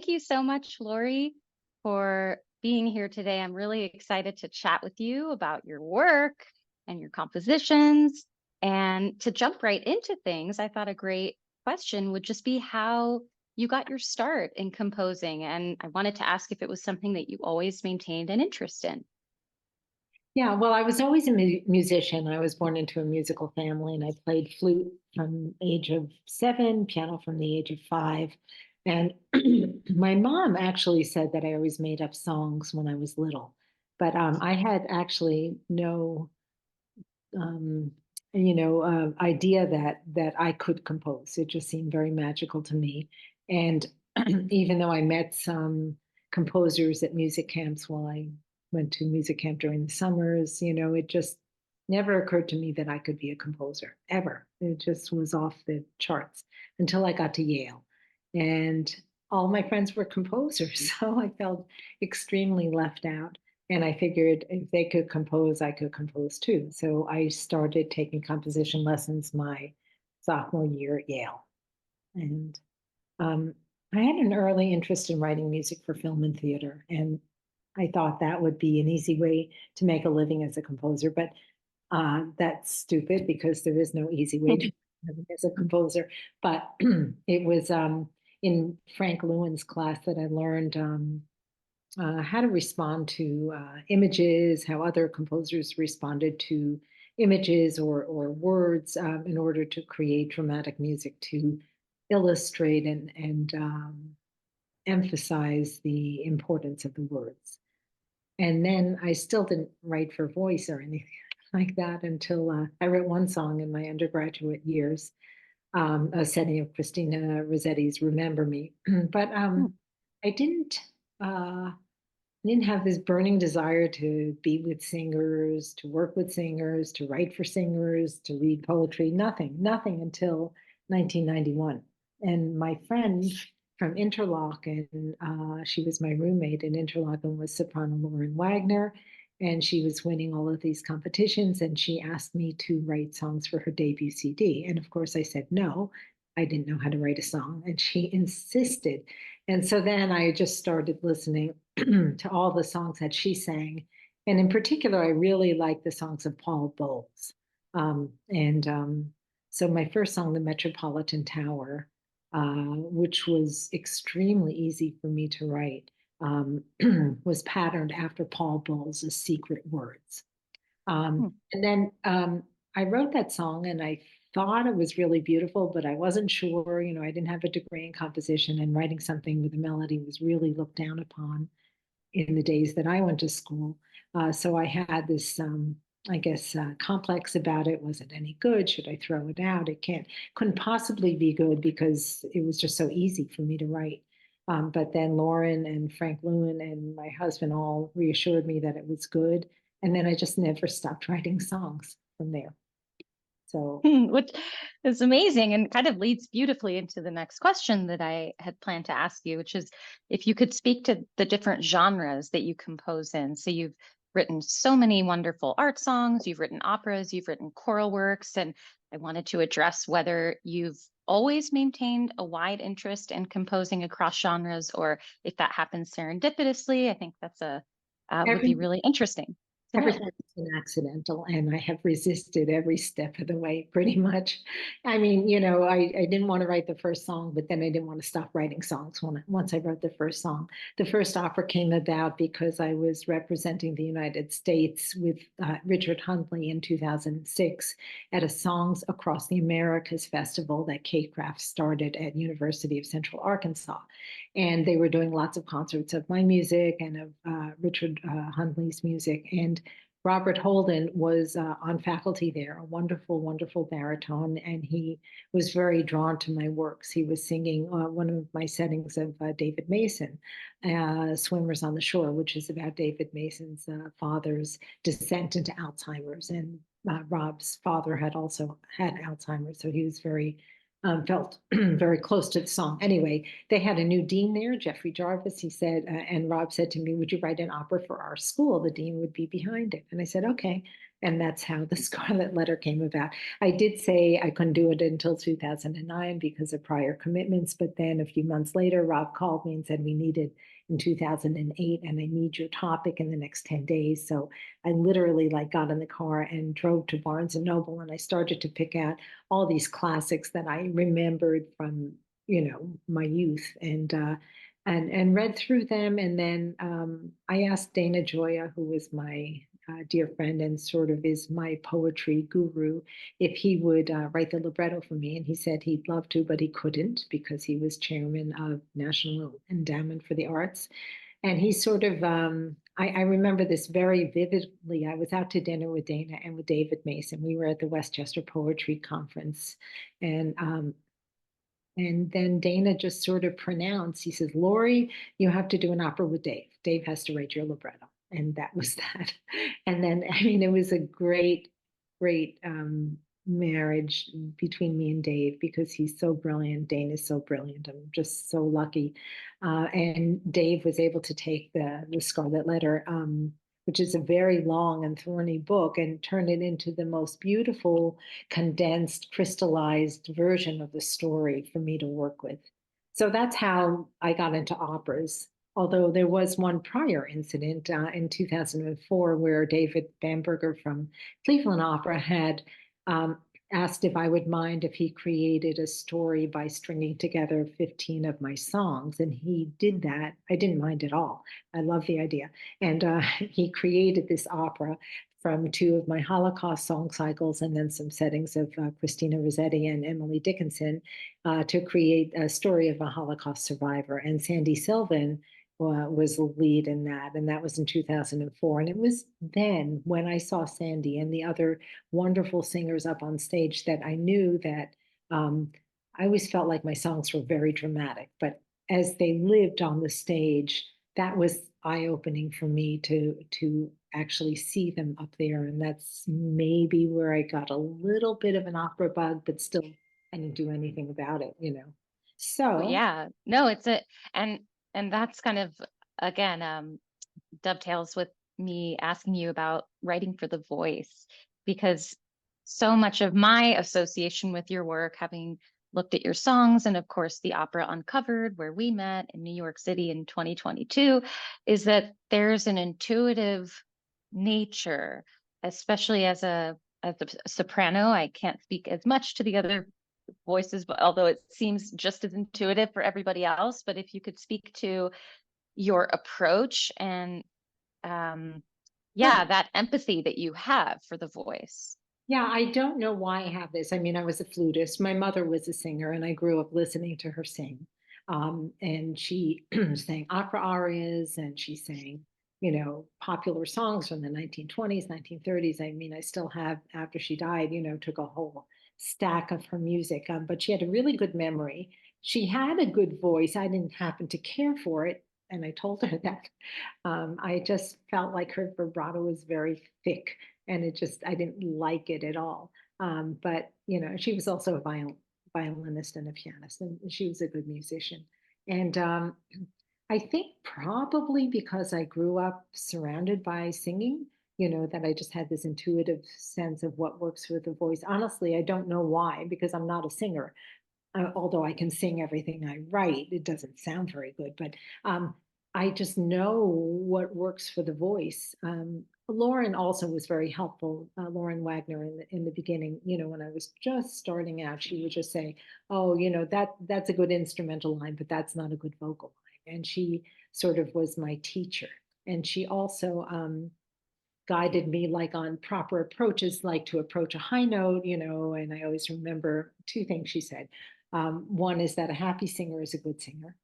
thank you so much, Lori, for being here today. I'm really excited to chat with you about your work and your compositions. And to jump right into things, I thought a great question would just be how you got your start in composing. And I wanted to ask if it was something that you always maintained an interest in. Yeah, well, I was always a musician. I was born into a musical family, and I played flute from the age of 7, piano from the age of 5. And my mom actually said that I always made up songs when I was little, but I had actually no, um, idea that I could compose. It just seemed very magical to me. And even though I met some composers at music camps while I went to music camp during the summers, it just never occurred to me that I could be a composer ever. It just was off the charts until I got to Yale. And all my friends were composers, so I felt extremely left out. And I figured if they could compose, I could compose too. So I started taking composition lessons my sophomore year at Yale. And um, I had an early interest in writing music for film and theater. And I thought that would be an easy way to make a living as a composer. But that's stupid because there is no easy way to make a living as a composer. But it was in Frank Lewin's class that I learned. How to respond to images, how other composers responded to images or words in order to create dramatic music to illustrate and emphasize the importance of the words. And then I still didn't write for voice or anything like that until I wrote one song in my undergraduate years, a setting of Christina Rossetti's Remember Me. But I didn't. Uh, I didn't have this burning desire to be with singers, to work with singers, to write for singers, to read poetry, nothing until 1991. And my friend from Interlochen, she was my roommate in Interlochen, was soprano Lauren Wagner, and she was winning all of these competitions. And she asked me to write songs for her debut CD. And of course, I said no. I didn't know how to write a song, and she insisted. And so then I just started listening to all the songs that she sang. And in particular, I really like the songs of Paul Bowles. And so my first song, The Metropolitan Tower, which was extremely easy for me to write, was patterned after Paul Bowles' Secret Words. And then I wrote that song and I thought it was really beautiful, but I wasn't sure. I didn't have a degree in composition, and writing something with a melody was really looked down upon in the days that I went to school. So I had this, I guess, complex about it. Was it any good? Should I throw it out? Couldn't possibly be good because it was just so easy for me to write. But then Lauren and Frank Lewin and my husband all reassured me that it was good. And then I just never stopped writing songs from there. So, Which is amazing and kind of leads beautifully into the next question that I had planned to ask you, which is if you could speak to the different genres that you compose in. So you've written so many wonderful art songs, you've written operas, you've written choral works, and I wanted to address whether you've always maintained a wide interest in composing across genres, or if that happens serendipitously. I think that's would be every really interesting to know. everything has been accidental, and I have resisted every step of the way, pretty much. I mean, I didn't want to write the first song, but then I didn't want to stop writing songs once I wrote the first song. The first opera came about because I was representing the United States with Richard Hundley in 2006 at a Songs Across the Americas festival that Kate Kraft started at University of Central Arkansas. And they were doing lots of concerts of my music and of Richard Hundley's music. And Robert Holden was on faculty there, a wonderful, wonderful baritone, and he was very drawn to my works. He was singing one of my settings of David Mason, Swimmers on the Shore, which is about David Mason's father's descent into Alzheimer's. And Rob's father had also had Alzheimer's, so he was felt very close to the song. Anyway, they had a new dean there, Jeffrey Jarvis. He said, and Rob said to me, "Would you write an opera for our school? The dean would be behind it." And I said, "Okay." And that's how the Scarlet Letter came about. I did say I couldn't do it until 2009 because of prior commitments, but then a few months later, Rob called me and said we needed in 2008, and I need your topic in the next 10 days. So I literally like got in the car and drove to Barnes and Noble, and I started to pick out all these classics that I remembered from, my youth, and read through them. And then I asked Dana Joya, who was my dear friend and sort of is my poetry guru, if he would write the libretto for me. And he said he'd love to, but he couldn't because he was chairman of National Endowment for the Arts. And he sort of, I remember this very vividly. I was out to dinner with Dana and with David Mason. We were at the Westchester Poetry Conference. And then Dana just sort of pronounced, he says, Lori, you have to do an opera with Dave. Dave has to write your libretto. And that was that. And then, I mean, it was a great, great marriage between me and Dave because he's so brilliant. Dana's so brilliant. I'm just so lucky. And Dave was able to take the Scarlet Letter, which is a very long and thorny book, and turn it into the most beautiful, condensed, crystallized version of the story for me to work with. So that's how I got into operas. Although there was one prior incident in 2004 where David Bamberger from Cleveland Opera had asked if I would mind if he created a story by stringing together 15 of my songs. And he did that. I didn't mind at all. I love the idea. And he created this opera from two of my Holocaust song cycles and then some settings of Christina Rossetti and Emily Dickinson to create a story of a Holocaust survivor. And Sandy Sylvan was the lead in that, and that was in 2004. And it was then when I saw Sandy and the other wonderful singers up on stage that I knew that I always felt like my songs were very dramatic, but as they lived on the stage, that was eye-opening for me to actually see them up there. And that's maybe where I got a little bit of an opera bug, but still I didn't do anything about it. Oh, So yeah, no, and and that's kind of again dovetails with me asking you about writing for the voice, because so much of my association with your work, having looked at your songs and of course the opera Uncovered, where we met in New York City in 2022, is that there's an intuitive nature, especially as a soprano. I can't speak as much to the other voices, but although it seems just as intuitive for everybody else, but if you could speak to your approach and yeah. yeah, that empathy that you have for the voice. Yeah, I don't know why I have this. I mean, I was a flutist. My mother was a singer, and I grew up listening to her sing. And she sang opera arias, and she sang, popular songs from the 1920s, 1930s. I mean, I still have, after she died, took a whole stack of her music. But she had a really good memory. She had a good voice. I didn't happen to care for it, and I told her that. I just felt like her vibrato was very thick and I didn't like it at all. But she was also a violinist and a pianist, and she was a good musician. And I think probably because I grew up surrounded by singing, that I just had this intuitive sense of what works with the voice. Honestly, I don't know why, because I'm not a singer. Although I can sing everything I write, it doesn't sound very good, but I just know what works for the voice. Lauren also was very helpful. Lauren Wagner in the beginning, when I was just starting out, she would just say, "Oh, that's a good instrumental line, but that's not a good vocal line." And she sort of was my teacher. And she also guided me like on proper approaches, like to approach a high note, and I always remember two things she said. One is that a happy singer is a good singer.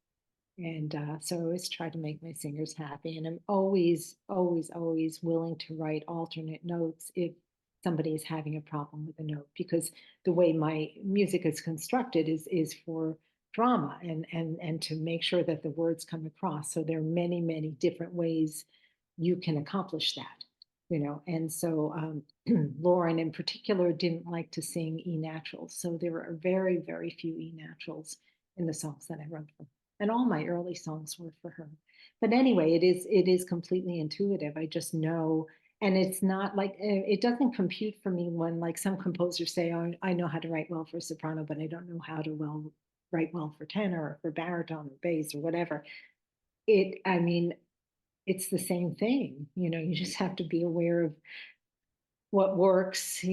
And so I always try to make my singers happy. And I'm always, always, always willing to write alternate notes if somebody is having a problem with a note, because the way my music is constructed is for drama and to make sure that the words come across. So there are many, many different ways you can accomplish that. And so Lauren in particular didn't like to sing E naturals. So there are very, very few E naturals in the songs that I wrote for her. And all my early songs were for her. But anyway, it is completely intuitive. I just know And it's not like, it doesn't compute for me when like some composers say, oh, I know how to write well for soprano, but I don't know how to write well for tenor or for baritone or bass or whatever. I mean, it's the same thing. You just have to be aware of what works,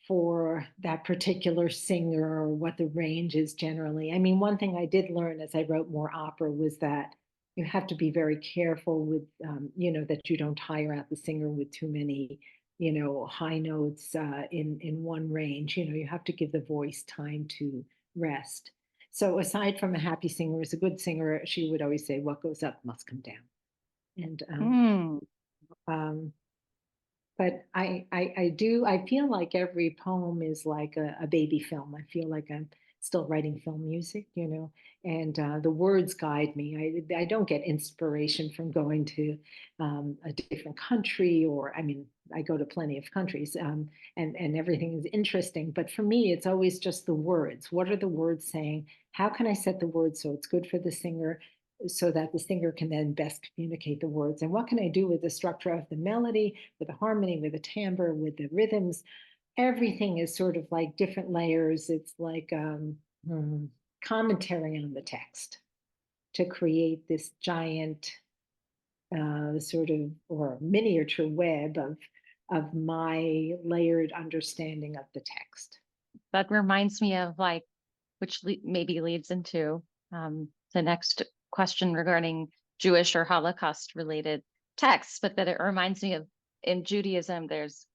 for that particular singer or what the range is generally. I mean, one thing I did learn as I wrote more opera was that you have to be very careful with, that you don't tire out the singer with too many, high notes in one range. You have to give the voice time to rest. So aside from a happy singer is a good singer, she would always say, "What goes up must come down." And Hmm. um, but I feel like every poem is like a baby film. I feel like I'm still writing film music, and the words guide me. I don't get inspiration from going to a different country, or I mean, I go to plenty of countries, and everything is interesting. But for me, it's always just the words. What are the words saying? How can I set the words so it's good for the singer? So that the singer can then best communicate the words. And what can I do with the structure of the melody, with the harmony, with the timbre, with the rhythms? Everything is sort of like different layers. It's like commentary on the text to create this giant sort of or miniature web of my layered understanding of the text. That reminds me of like, which maybe leads into the next question regarding Jewish or Holocaust related texts, but that it reminds me of in Judaism, there's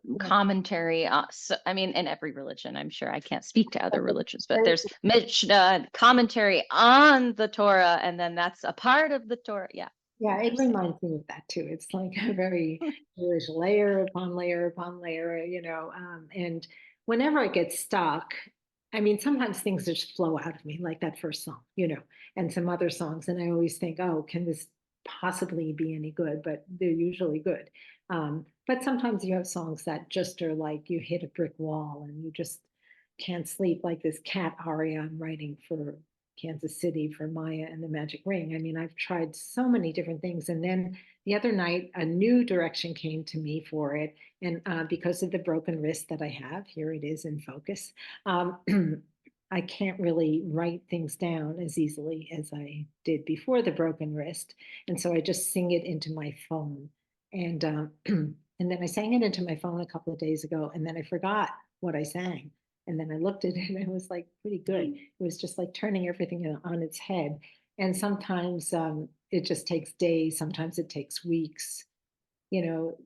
Yeah. commentary. So, I mean, in every religion, I'm sure I can't speak to other religions, but there's Mishnah commentary on the Torah, and then that's a part of the Torah. Yeah, Yeah, it interesting. reminds me of that too. It's like a very Jewish layer upon layer upon layer, and whenever I get stuck, I mean, sometimes things just flow out of me, like that first song, and some other songs. And I always think, oh, can this possibly be any good? But they're usually good. But sometimes you have songs that just are like you hit a brick wall and you just can't sleep, like this cat aria I'm writing for Kansas City for Maya and the Magic Ring. I mean, I've tried so many different things. And then the other night, a new direction came to me for it. And because of the broken wrist that I have, here it is in focus. Um, I can't really write things down as easily as I did before the broken wrist. And so I just sing it into my phone. And and then I sang it into my phone a couple of days ago, and then I forgot what I sang. And then I looked at it and it was like pretty good. It was just like turning everything on its head. And sometimes it just takes days, sometimes it takes weeks. You know,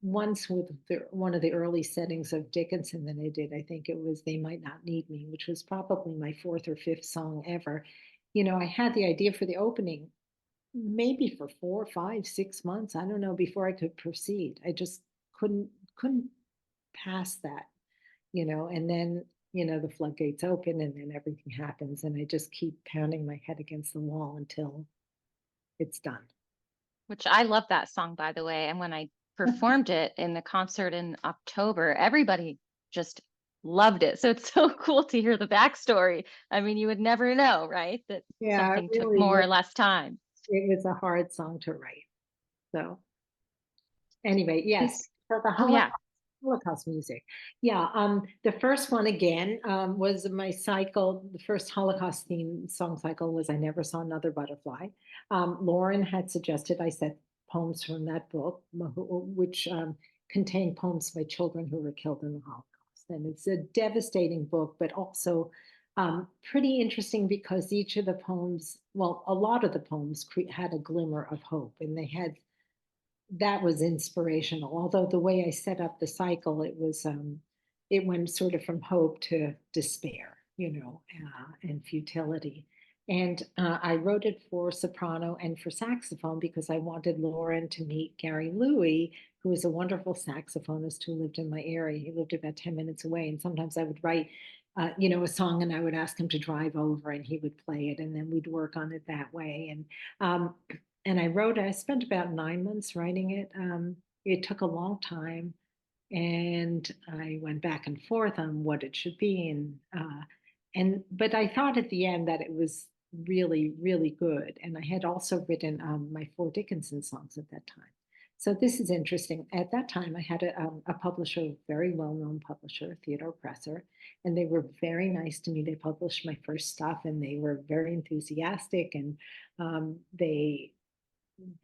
once with one of the early settings of Dickinson that I did, I think it was They Might Not Need Me, which was probably my fourth or fifth song ever. I had the idea for the opening maybe for 4, 5, 6 months. I don't know, before I could proceed. I just couldn't pass that, and then the floodgates open and then everything happens, and I just keep pounding my head against the wall until it's done. Which I love that song, by the way. And when I performed it in the concert in October, everybody just loved it. So it's so cool to hear the backstory. I mean, you would never know, right? That Yeah, it something took really more was. or less time. It was a hard song to write. So anyway, yes. This, So the oh yeah. Holocaust music. Yeah, the first one again was my cycle. The first Holocaust theme song cycle was I Never Saw Another Butterfly. Lauren had suggested I set poems from that book, which contained poems by children who were killed in the Holocaust. And it's a devastating book, but also pretty interesting because each of the poems, well, a lot of the poems had a glimmer of hope, and that was inspirational. Although the way I set up the cycle, it went sort of from hope to despair, and futility. And I wrote it for soprano and for saxophone because I wanted Lauren to meet Gary Louie, who is a wonderful saxophonist who lived in my area. He lived about 10 minutes away, and sometimes I would write, a song, and I would ask him to drive over, and he would play it, and then we'd work on it that way. And I spent about 9 months writing it. It took a long time, and I went back and forth on what it should be. But I thought at the end that it was really, really good. And I had also written my four Dickinson songs at that time. So this is interesting. At that time, I had a publisher, a very well-known publisher, Theodore Presser, and they were very nice to me. They published my first stuff, and they were very enthusiastic, and they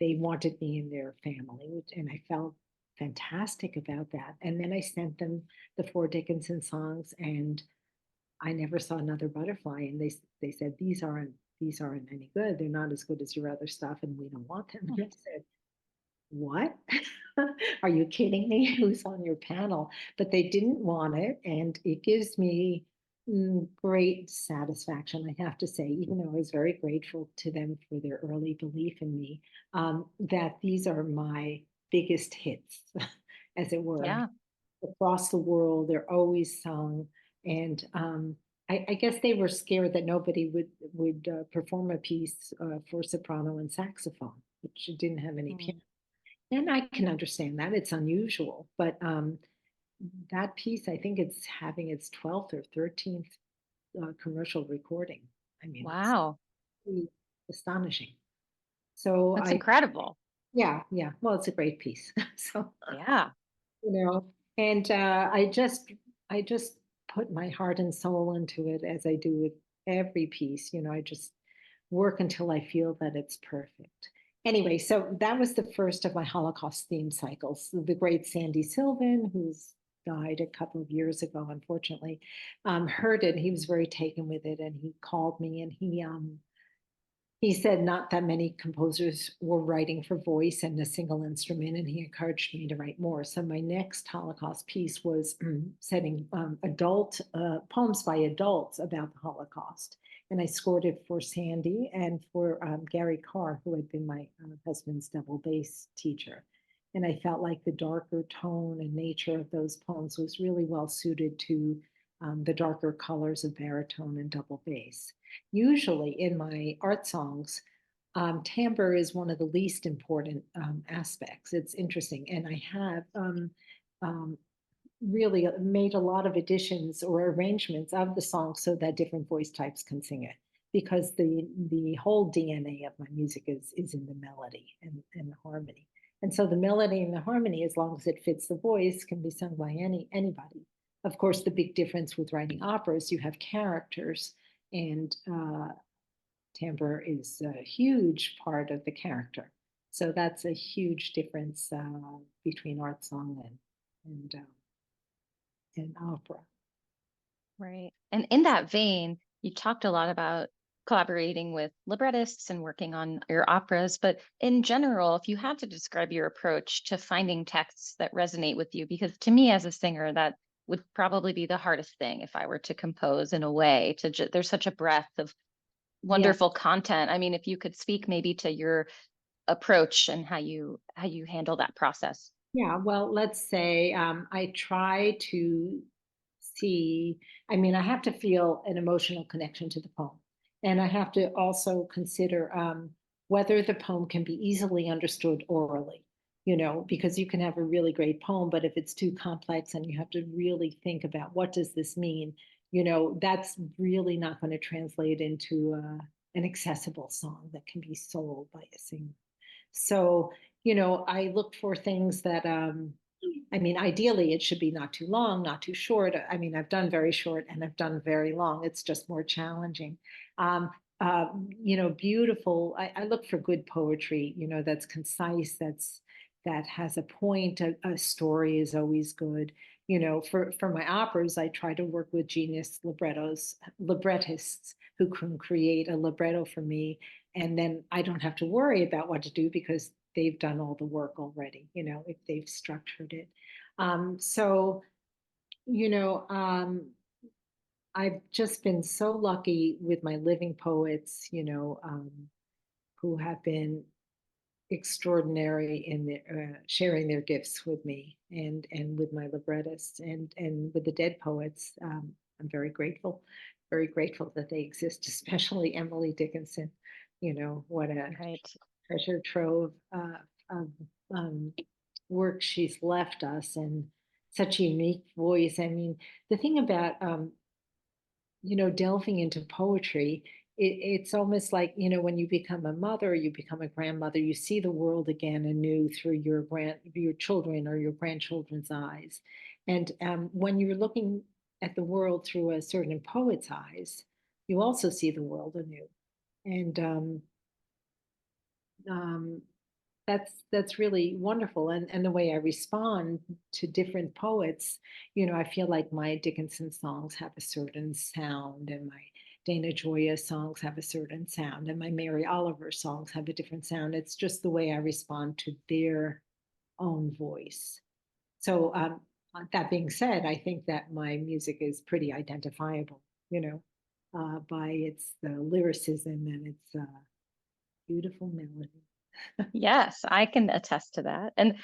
wanted me in their family, and I felt fantastic about that. And then I sent them the 4 Dickinson songs, and I never saw another butterfly. And they said these aren't any good. They're not as good as your other stuff, and we don't want them. And I said, what? Are you kidding me? Who's on your panel? But they didn't want it, and it gives me great satisfaction, I have to say, even though I was very grateful to them for their early belief in me, that these are my biggest hits, as it were. Yeah. Across the world, they're always sung, and I guess they were scared that nobody would perform a piece for soprano and saxophone, which didn't have any piano. Mm. And I can understand that. It's unusual, but that piece, I think it's having its 12th or 13th commercial recording. I mean, it's Wow. really astonishing. So That's incredible. yeah. Well, it's a great piece. So, Yeah. you know, and I just put my heart and soul into it as I do with every piece. I just work until I feel that it's perfect. Anyway, so that was the first of my Holocaust theme cycles. The great Sandy Sylvan, who's died a couple of years ago, unfortunately, heard it. He was very taken with it, and he called me, and he said not that many composers were writing for voice and a single instrument, and he encouraged me to write more. So my next Holocaust piece was setting adult poems by adults about the Holocaust. And I scored it for Sandy and for Gary Carr, who had been my husband's double bass teacher. And I felt like the darker tone and nature of those poems was really well suited to the darker colors of baritone and double bass. Usually in my art songs, timbre is one of the least important aspects. It's interesting. And I have um, really made a lot of additions or arrangements of the song so that different voice types can sing it. Because the whole DNA of my music is in the melody and the harmony. And so the melody and the harmony, as long as it fits the voice, can be sung by anybody. Of course, the big difference with writing operas, you have characters, and timbre is a huge part of the character. So that's a huge difference between art song and opera. Right. And in that vein, you talked a lot about collaborating with librettists and working on your operas, but in general, if you had to describe your approach to finding texts that resonate with you, because to me as a singer, that would probably be the hardest thing if I were to compose in a way there's such a breadth of Yeah, wonderful content. I mean, if you could speak maybe to your approach and how you handle that process. yeah. Well, let's say I try to see, I mean, I have to feel an emotional connection to the poem. And I have to also consider whether the poem can be easily understood orally, because you can have a really great poem, but if it's too complex and you have to really think about what does this mean, that's really not going to translate into an accessible song that can be sold by a singer. So, I look for things that, I mean, ideally it should be not too long, not too short. I mean, I've done very short and I've done very long. It's just more challenging. Beautiful. I look for good poetry, that's concise, that has a point. A story is always good. For my operas, I try to work with genius librettists who can create a libretto for me, and then I don't have to worry about what to do because they've done all the work already, if they've structured it. So, you know, um, I've just been so lucky with my living poets, who have been extraordinary in sharing their gifts with me, and with my librettists, and with the dead poets. I'm very grateful that they exist, especially Emily Dickinson. What a Right. treasure trove of um, work she's left us, and such a unique voice. I mean, the thing about delving into poetry it's almost like, when you become a mother, you become a grandmother, you see the world again anew through your children or your grandchildren's eyes. And when you're looking at the world through a certain poet's eyes, you also see the world anew. And um, that's really wonderful. And the way I respond to different poets, I feel like my Dickinson songs have a certain sound, and my Dana Gioia songs have a certain sound, and my Mary Oliver songs have a different sound. It's just the way I respond to their own voice. So that being said, I think that my music is pretty identifiable, by its the lyricism and its beautiful melody. Yes, I can attest to that. And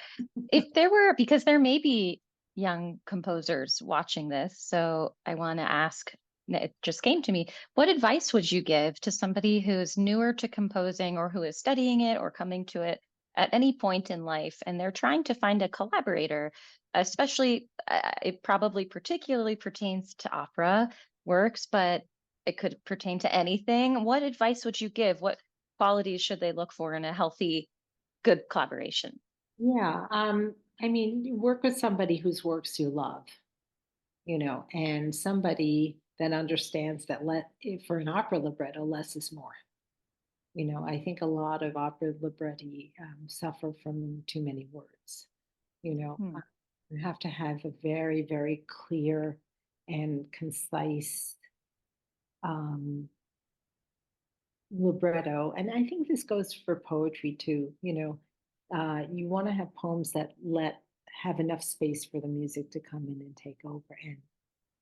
if there were, because there may be young composers watching this, so I want to ask, it just came to me, what advice would you give to somebody who's newer to composing or who is studying it or coming to it at any point in life and they're trying to find a collaborator, especially it probably particularly pertains to opera works, but it could pertain to anything. What advice would you give? What qualities should they look for in a healthy, good collaboration? Yeah, I mean, you work with somebody whose works you love, and somebody that understands that for an opera libretto, less is more. I think a lot of opera libretti suffer from too many words. Hmm. You have to have a very, very clear and concise um, libretto. And I think this goes for poetry too. You want to have poems that have enough space for the music to come in and take over and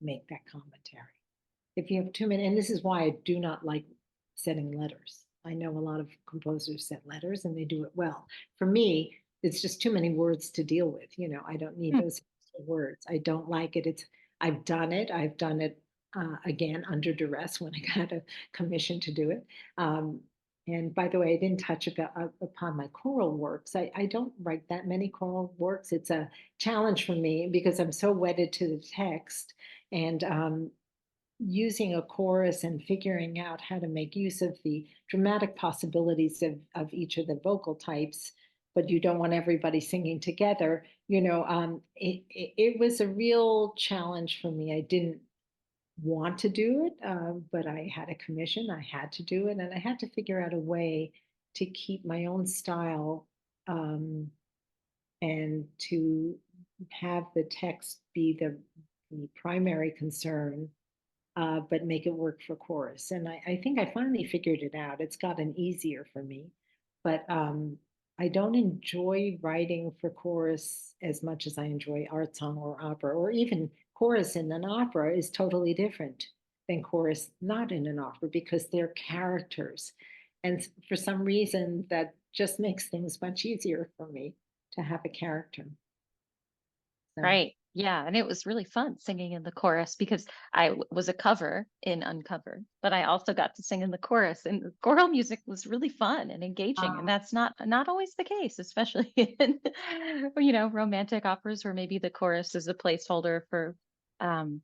make that commentary. If you have too many, and this is why I do not like setting letters. I know a lot of composers set letters and they do it well. For me, it's just too many words to deal with. I don't need Hmm. those extra words. I don't like it. I've done it. I've done it again under duress when I got a commission to do it. Um, and by the way, I didn't touch upon my choral works. I don't write that many choral works. It's a challenge for me because I'm so wedded to the text. And using a chorus and figuring out how to make use of the dramatic possibilities of each of the vocal types, but you don't want everybody singing together. It was a real challenge for me. I didn't want to do it, but I had a commission. I had to do it, and I had to figure out a way to keep my own style and to have the text be the primary concern, but make it work for chorus. And I think I finally figured it out. It's gotten easier for me, but I don't enjoy writing for chorus as much as I enjoy art song or opera, or even chorus in an opera is totally different than chorus not in an opera because they're characters. And for some reason, that just makes things much easier for me to have a character. So, Right. Yeah. And it was really fun singing in the chorus because was a cover in Uncovered, but I also got to sing in the chorus and the choral music was really fun and engaging. And that's not always the case, especially in, romantic operas where maybe the chorus is a placeholder for um,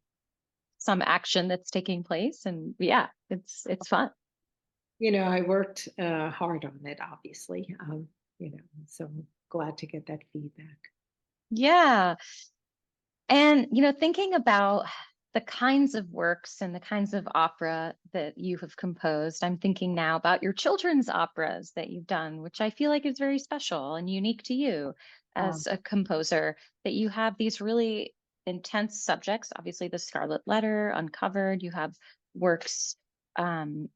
some action that's taking place. And yeah, it's fun. I worked hard on it, obviously. So I'm glad to get that feedback. Yeah. And, thinking about the kinds of works and the kinds of opera that you have composed, I'm thinking now about your children's operas that you've done, which I feel like is very special and unique to you Um, as a composer, that you have these really intense subjects, obviously the Scarlet Letter, Uncovered, you have works um,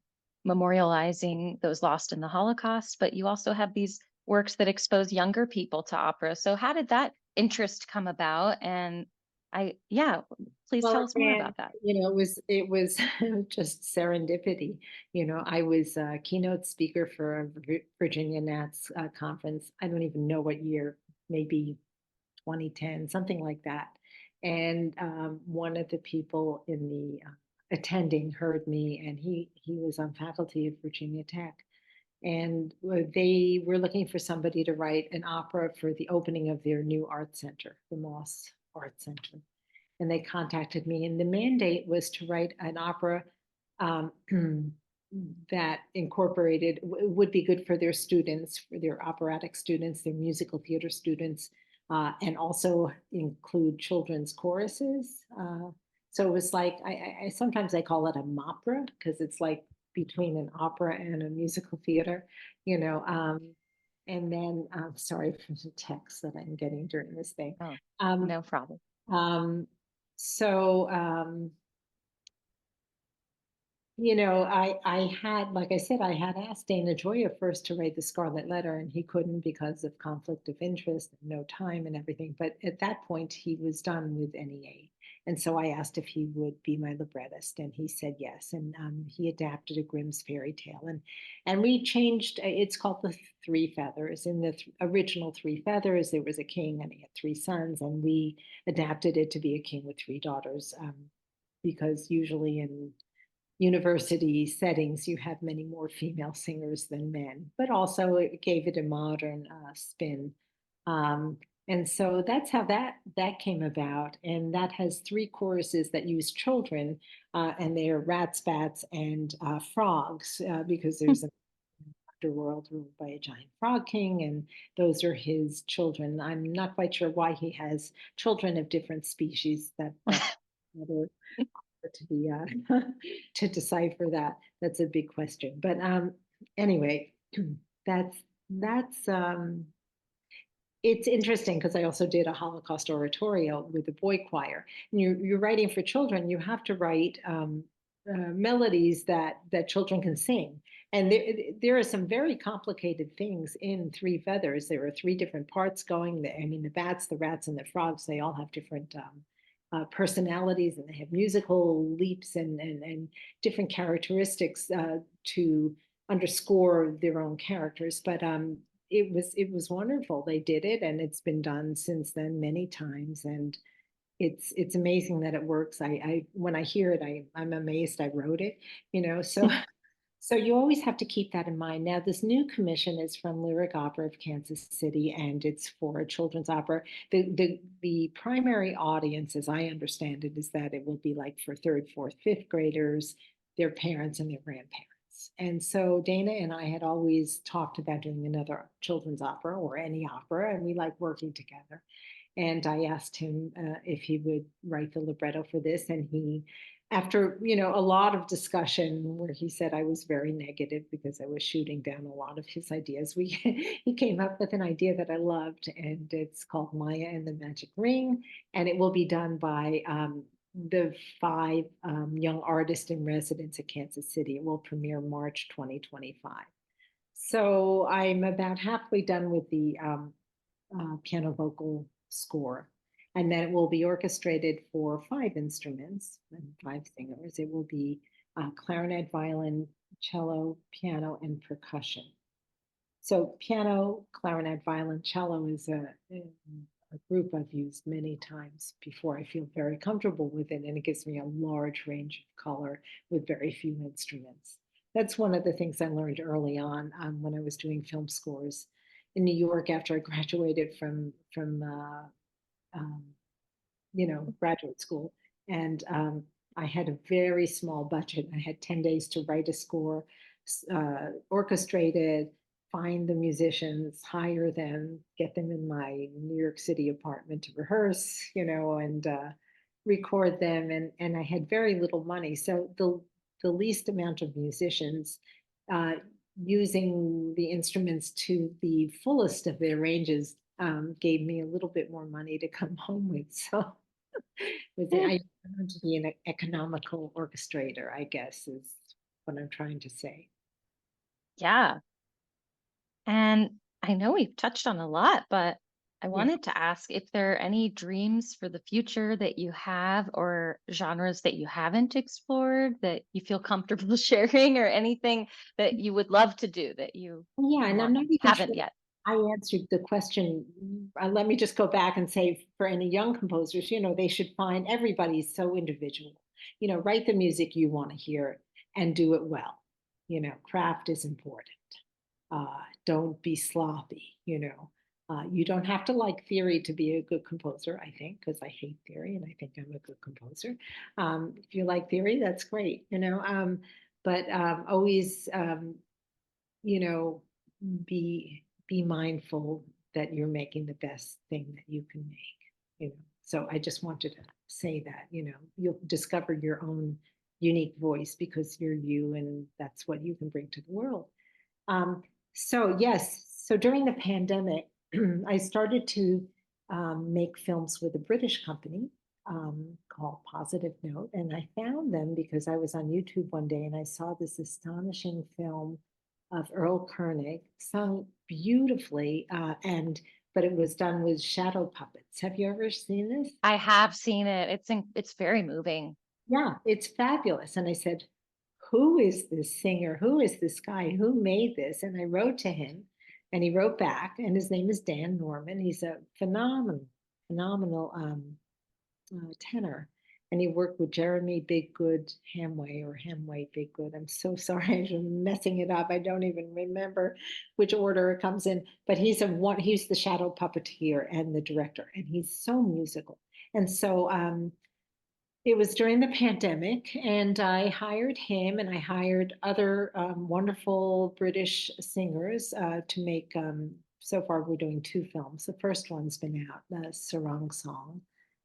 memorializing those lost in the Holocaust, but you also have these works that expose younger people to opera. So how did that interest come about? And yeah, please tell well, us more again, about that. it was just serendipity. I was a keynote speaker for a Virginia Nats conference. I don't even know what year, maybe 2010, something like that. And one of the people in the attending heard me, and he was on faculty at Virginia Tech. And they were looking for somebody to write an opera for the opening of their new art center, the Moss Art Center. And they contacted me, and the mandate was to write an opera um, that incorporated would be good for their students, for their operatic students, their musical theater students, and also include children's choruses. So it was like I sometimes I call it a mopera because it's like between an opera and a musical theater, you know. And then sorry for the text that I'm getting during this thing. Oh, Um, no problem. um, so I had, like I said, I had asked Dana Joya first to write the Scarlet Letter, and he couldn't because of conflict of interest and no time and everything. But at that point, he was done with NEA. And so I asked if he would be my librettist, and he said yes. And he adapted a Grimm's fairy tale. And we changed, it's called The Three Feathers. In the original Three Feathers, there was a king and he had three sons, and we adapted it to be a king with three daughters. Because usually in university settings, you have many more female singers than men, but also it gave it a modern spin. Um, and so that's how that came about. And that has three choruses that use children, and they are rats, bats, and frogs, because there's an underworld ruled by a giant frog king, and those are his children. I'm not quite sure why he has children of different species. That's another to be to decipher that. That's a big question. But anyway, that's that's it's interesting because I also did a Holocaust oratorio with the boy choir. And you're writing for children. You have to write melodies that children can sing. And there are some very complicated things in Three Feathers. There are three different parts going. I mean, the bats, the rats, and the frogs, they all have different personalities, and they have musical leaps and different characteristics to underscore their own characters. But it was wonderful. They did it, and it's been done since then many times, and it's amazing that it works. I when I hear it, I'm amazed I wrote it, so so you always have to keep that in mind. Now, this new commission is from Lyric Opera of Kansas City, and it's for a children's opera. The primary audience, as I understand it, is that it will be like for third, fourth, fifth graders, their parents, and their grandparents. And so Dana and I had always talked about doing another children's opera or any opera, and we like working together. And I asked him if he would write the libretto for this, and he, after a lot of discussion where he said I was very negative because I was shooting down a lot of his ideas, we he came up with an idea that I loved, and it's called Maya and the Magic Ring, and it will be done by the five young artists in residence at Kansas City. It will premiere March 2025. So I'm about halfway done with the piano vocal score. And then it will be orchestrated for five instruments and five singers. It will be clarinet, violin, cello, piano, and percussion. So piano, clarinet, violin, cello is a group I've used many times before. I feel very comfortable with it, and it gives me a large range of color with very few instruments. That's one of the things I learned early on when I was doing film scores in New York after I graduated from um, graduate school. And I had a very small budget. I had 10 days to write a score, orchestrate it, find the musicians, hire them, get them in my New York City apartment to rehearse, and record them. And I had very little money. So the least amount of musicians uh, using the instruments to the fullest of their ranges gave me a little bit more money to come home with. So I learned to be an economical orchestrator, I guess, is what I'm trying to say. Yeah. And I know we've touched on a lot, but I Yeah. wanted to ask if there are any dreams for the future that you have or genres that you haven't explored that you feel comfortable sharing, or anything that you would love to do that you Yeah, and I'm want not even sure haven't yet. I answered the question. Let me just go back and say for any young composers, they should find everybody's so individual. Write the music you want to hear and do it well. Craft is important. Don't be sloppy. You don't have to like theory to be a good composer, I think, because I hate theory and I think I'm a good composer. If you like theory, that's great. but always, you know, be mindful that you're making the best thing that you can make, you know. So I just wanted to say that, you know, you'll discover your own unique voice because you're you and that's what you can bring to the world. Um, so yes, so during the pandemic, I started to make films with a British company called Positive Note, and I found them because I was on YouTube one day and I saw this astonishing film of Earl Koenig, sung beautifully, and but it was done with shadow puppets. Have you ever seen this? I have seen it. It's very moving. Yeah, it's fabulous. And I said, who is this singer? Who is this guy? Who made this? And I wrote to him and he wrote back, and his name is Dan Norman. He's a phenomenal tenor. And he worked with Jeremy Biggood Hamway or Hamway Biggood. I'm so sorry, I'm messing it up. I don't even remember which order it comes in. But he's the shadow puppeteer and the director, and he's so musical. And so it was during the pandemic, and I hired him and I hired other wonderful British singers to make. So far, we're doing two films. The first one's been out, the Sarang Song,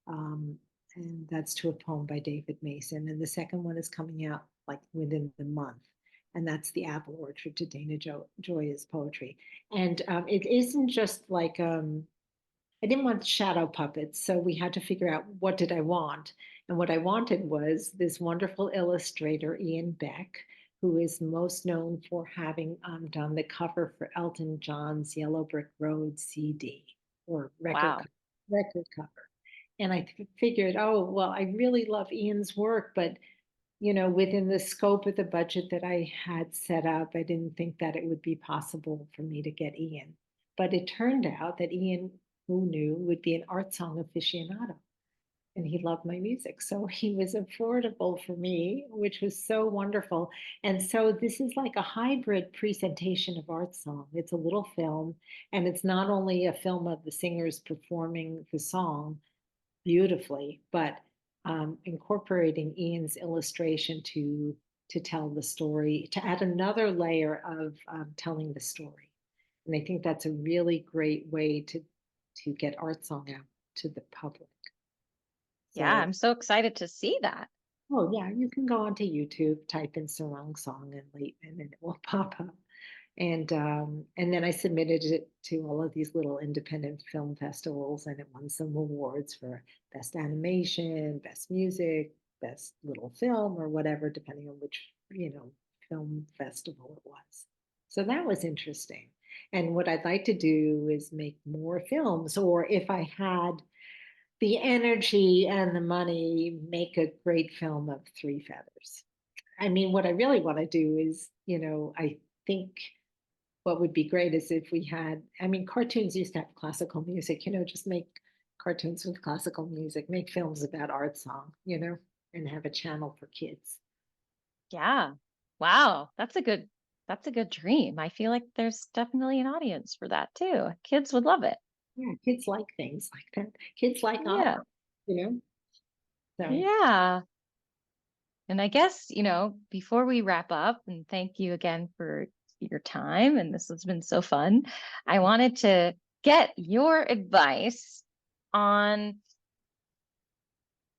um, and that's to a poem by David Mason. And the second one is coming out like within the month, and that's The Apple Orchard to Dana Joya's poetry. And it isn't just like I didn't want shadow puppets, so we had to figure out what did I want. And what I wanted was this wonderful illustrator, Ian Beck, who is most known for having done the cover for Elton John's Yellow Brick Road CD or Wow. record cover. And I figured, oh, well, I really love Ian's work, but you know, within the scope of the budget that I had set up, I didn't think that it would be possible for me to get Ian. But it turned out that Ian, who knew, would be an art song aficionado and he loved my music. So he was affordable for me, which was so wonderful. And so this is like a hybrid presentation of art song. It's a little film, and it's not only a film of the singers performing the song, beautifully, but incorporating Ian's illustration to tell the story, to add another layer of telling the story. And I think that's a really great way to get art song out to the public. Yeah, So, I'm so excited to see that. oh yeah, you can go onto YouTube, type in Sarong Song and Laitman, and it will pop up. And then I submitted it to all of these little independent film festivals, and it won some awards for best animation, best music, best little film, or whatever, depending on which film festival it was. So that was interesting. And what I'd like to do is make more films, or if I had the energy and the money, make a great film of three feathers. I mean, what I really want to do is, I think what would be great is if we had, I mean, cartoons used to have classical music, just make cartoons with classical music, make films about art song, and have a channel for kids. Yeah. Wow. That's a good dream. I feel like there's definitely an audience for that too. Kids would love it. Yeah, kids like things like that. Kids like Yeah. opera, you know? So, Yeah. And I guess, before we wrap up, and thank you again for your time, and this has been so fun, I wanted to get your advice on,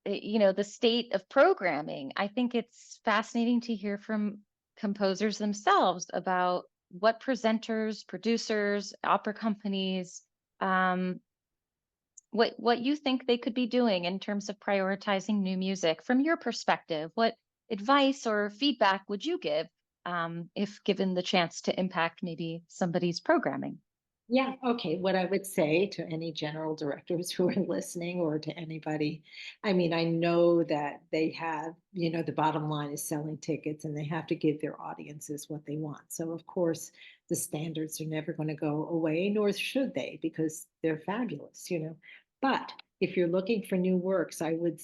the state of programming. I think it's fascinating to hear from composers themselves about what presenters, producers, opera companies, um, what you think they could be doing in terms of prioritizing new music from your perspective. What advice or feedback would you give if given the chance to impact maybe somebody's programming? yeah, okay. What I would say to any general directors who are listening or to anybody, I mean, I know that they have, the bottom line is selling tickets and they have to give their audiences what they want. So, of course, the standards are never going to go away, nor should they, because they're fabulous. But if you're looking for new works, I would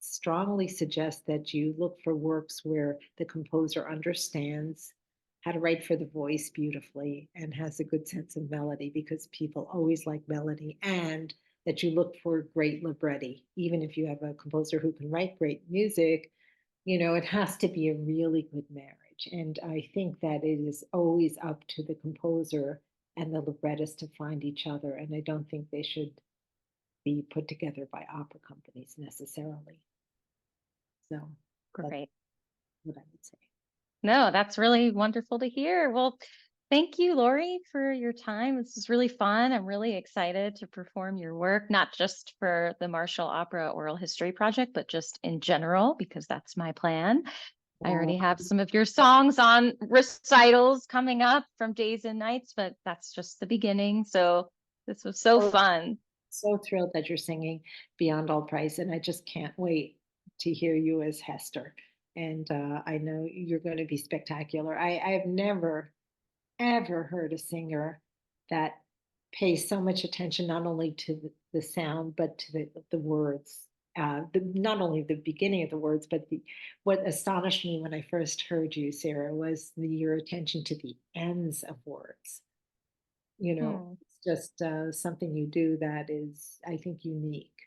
strongly suggest that you look for works where the composer understands how to write for the voice beautifully and has a good sense of melody because people always like melody, and that you look for great libretti. Even if you have a composer who can write great music, it has to be a really good marriage. much. And I think that it is always up to the composer and the librettist to find each other. And I don't think they should be put together by opera companies necessarily. So that's Great. what I would say. No, that's really wonderful to hear. Well, thank you, Lori, for your time. This is really fun. I'm really excited to perform your work, not just for the Marshall Opera Oral History Project, but just in general, because that's my plan. I already have some of your songs on recitals coming up from Days and Nights, but that's just the beginning. So this was so fun. So thrilled that you're singing Beyond All Price, and I just can't wait to hear you as Hester. And I know you're going to be spectacular. I've never, ever heard a singer that pays so much attention not only to the sound, but to the words. Not only the beginning of the words, but what astonished me when I first heard you, Sarah, was your attention to the ends of words. Hmm. It's just something you do that is, I think, unique,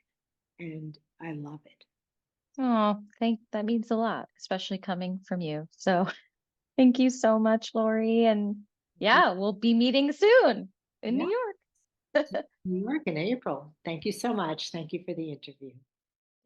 and I love it. Oh, that means a lot, especially coming from you. So thank you so much, Lori. And yeah, we'll be meeting soon in Yeah, New York. New York in April. Thank you so much. Thank you for the interview.